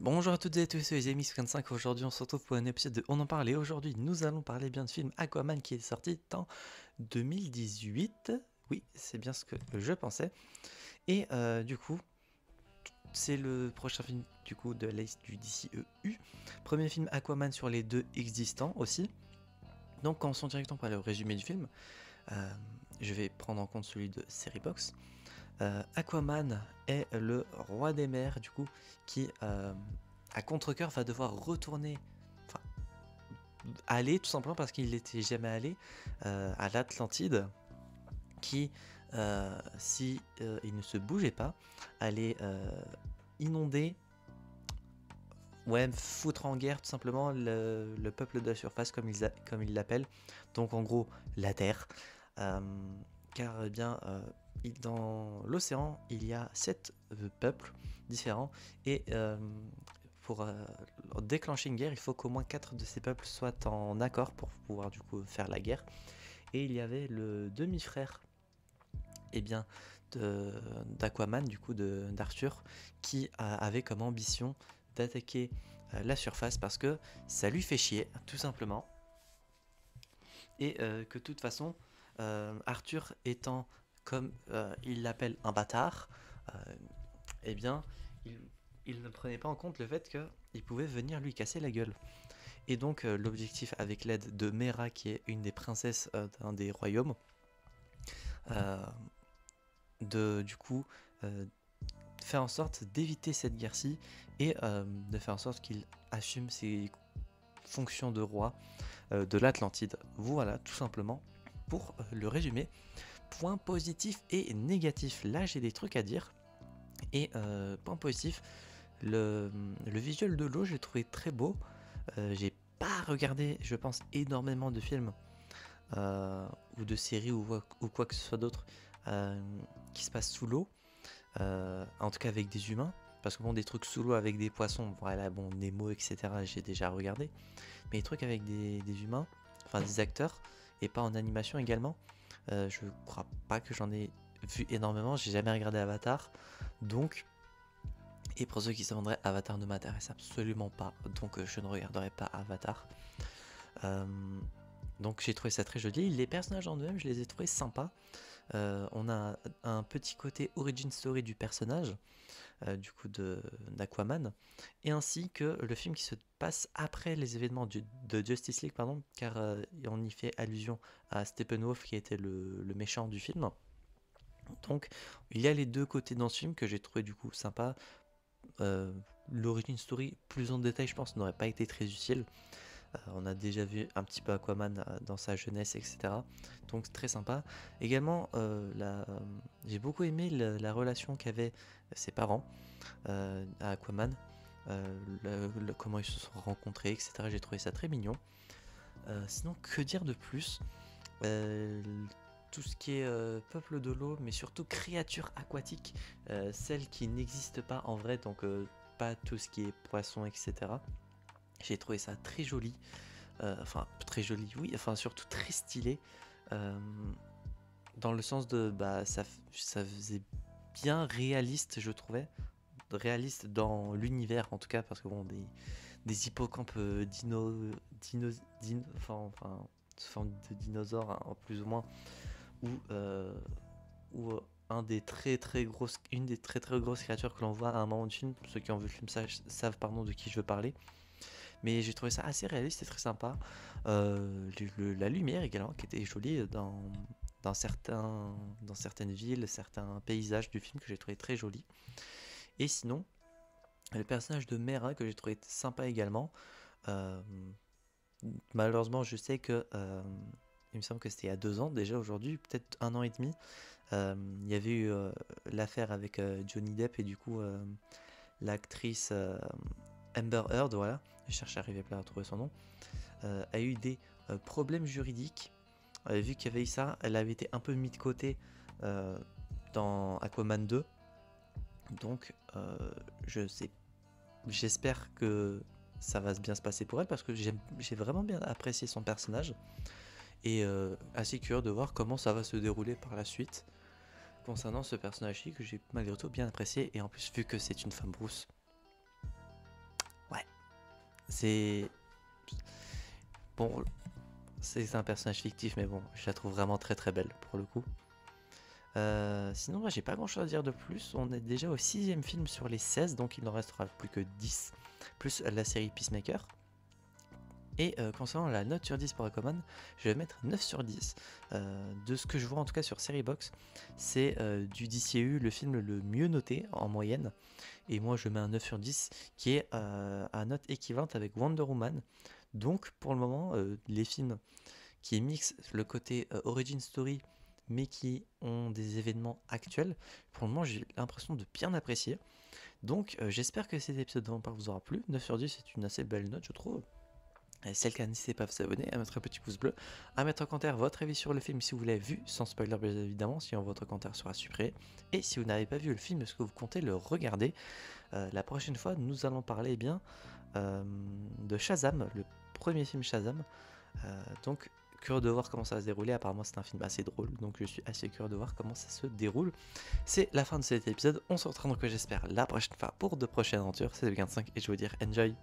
Bonjour à toutes et à tous, c'est les amis 55. Aujourd'hui, on se retrouve pour un épisode de On en parle. Et aujourd'hui, nous allons parler bien de film Aquaman qui est sorti en 2018. Oui, c'est bien ce que je pensais. Et du coup, c'est le prochain film du coup de la liste du DCEU. Premier film Aquaman sur les deux existants aussi. Donc, commençons directement par le résumé du film. Euh, je vais prendre en compte celui de Seriebox. Aquaman est le roi des mers, du coup, qui, à contre-cœur, va devoir retourner, enfin, aller tout simplement parce qu'il n'était jamais allé à l'Atlantide, qui, si il ne se bougeait pas, allait inonder, ouais, foutre en guerre tout simplement le peuple de la surface, comme ils l'appellent, donc en gros la Terre. Euh, car eh bien, dans l'océan, il y a 7 peuples différents et pour déclencher une guerre, il faut qu'au moins 4 de ces peuples soient en accord pour pouvoir du coup faire la guerre. Et il y avait le demi-frère eh bien, d'Aquaman, du coup d'Arthur, qui avait comme ambition d'attaquer la surface parce que ça lui fait chier, tout simplement. Et que de toute façon, Arthur étant, comme il l'appelle, un bâtard, euh, eh bien, il, il ne prenait pas en compte le fait qu'il pouvait venir lui casser la gueule. Et donc, l'objectif, avec l'aide de Mera, qui est une des princesses d'un des royaumes, euh, de du coup faire en sorte d'éviter cette guerre-ci et de faire en sorte qu'il assume ses fonctions de roi de l'Atlantide. Voilà, tout simplement, pour le résumé. Points positifs et négatifs. Là, j'ai des trucs à dire. Et point positif, le visuel de l'eau, j'ai trouvé très beau. J'ai pas regardé, je pense, énormément de films ou de séries ou quoi que ce soit d'autre qui se passe sous l'eau. En tout cas avec des humains. Parce que bon, des trucs sous l'eau avec des poissons, voilà, bon, Nemo, etc., j'ai déjà regardé. Mais les trucs avec des humains, enfin des acteurs, et pas en animation également, je crois pas que j'en ai vu énormément. J'ai jamais regardé Avatar. Donc, et pour ceux qui se demanderaient, Avatar ne m'intéresse absolument pas. Donc, je ne regarderai pas Avatar. Euh, donc, j'ai trouvé ça très joli. Les personnages en eux-mêmes, je les ai trouvés sympas. On a un petit côté origin story du personnage du coup d'Aquaman, et ainsi que le film qui se passe après les événements de Justice League, pardon, car on y fait allusion à Steppenwolf qui était le méchant du film. Donc il y a les deux côtés dans ce film que j'ai trouvé du coup sympa. Euh, L'origin story plus en détail je pense n'aurait pas été très utile. On a déjà vu un petit peu Aquaman dans sa jeunesse, etc. Donc très sympa. Également, j'ai beaucoup aimé la relation qu'avaient ses parents à Aquaman. Comment ils se sont rencontrés, etc. J'ai trouvé ça très mignon. Sinon, que dire de plus? Euh, Tout ce qui est peuple de l'eau, mais surtout créatures aquatiques, celles qui n'existent pas en vrai, donc pas tout ce qui est poisson, etc. J'ai trouvé ça très joli. Enfin, très joli, oui, enfin surtout très stylé. euh, Dans le sens de, bah, ça faisait bien réaliste, je trouvais. Réaliste dans l'univers, en tout cas, parce que bon, des hippocampes sous forme de dinosaures, hein, en plus ou moins, ou, un des une des très très grosses créatures que l'on voit à un moment du film. Ceux qui ont vu le film savent pardon, de qui je veux parler. Mais j'ai trouvé ça assez réaliste et très sympa. La lumière également qui était jolie dans certaines villes, certains paysages du film que j'ai trouvé très jolis. Et sinon, le personnage de Mera que j'ai trouvé sympa également. Euh, Malheureusement, je sais que il me semble que c'était il y a 2 ans déjà aujourd'hui, peut-être 1 an et demi. Il y avait eu l'affaire avec Johnny Depp et du coup l'actrice Amber Heard, voilà, je cherche à arriver à retrouver son nom, a eu des problèmes juridiques. Vu qu'il y avait eu ça, elle avait été un peu mise de côté euh, dans Aquaman 2. Donc, je sais, j'espère que ça va bien se passer pour elle parce que j'ai vraiment bien apprécié son personnage et assez curieux de voir comment ça va se dérouler par la suite concernant ce personnage-ci que j'ai malgré tout bien apprécié et en plus vu que c'est une femme rousse, C'est... Bon, c'est un personnage fictif, mais bon, je la trouve vraiment très très belle pour le coup. Sinon, moi, j'ai pas grand chose à dire de plus. On est déjà au 6ème film sur les 16, donc il n'en restera plus que 10, plus la série Peacemaker. Et concernant la note sur 10 pour Aquaman, je vais mettre 9 sur 10. De ce que je vois en tout cas sur Seriebox, c'est du DCU le film le mieux noté en moyenne. Et moi je mets un 9 sur 10 qui est à note équivalente avec Wonder Woman. Donc pour le moment, les films qui mixent le côté origin story mais qui ont des événements actuels, pour le moment j'ai l'impression de bien apprécier. Donc j'espère que cet épisode vous aura plu. 9 sur 10 c'est une assez belle note je trouve. Et c'est le cas, n'hésitez pas à vous abonner, à mettre un petit pouce bleu, à mettre en commentaire votre avis sur le film si vous l'avez vu, sans spoiler bien évidemment, sinon votre commentaire sera supprimé. Et si vous n'avez pas vu le film, est-ce que vous comptez le regarder? La prochaine fois, nous allons parler de Shazam, le premier film Shazam. Donc, curieux de voir comment ça va se dérouler. Apparemment, c'est un film assez drôle, donc je suis assez curieux de voir comment ça se déroule. C'est la fin de cet épisode. On se retrouve donc, j'espère, la prochaine fois pour de prochaines aventures. C'était le 25 et je vous dire enjoy!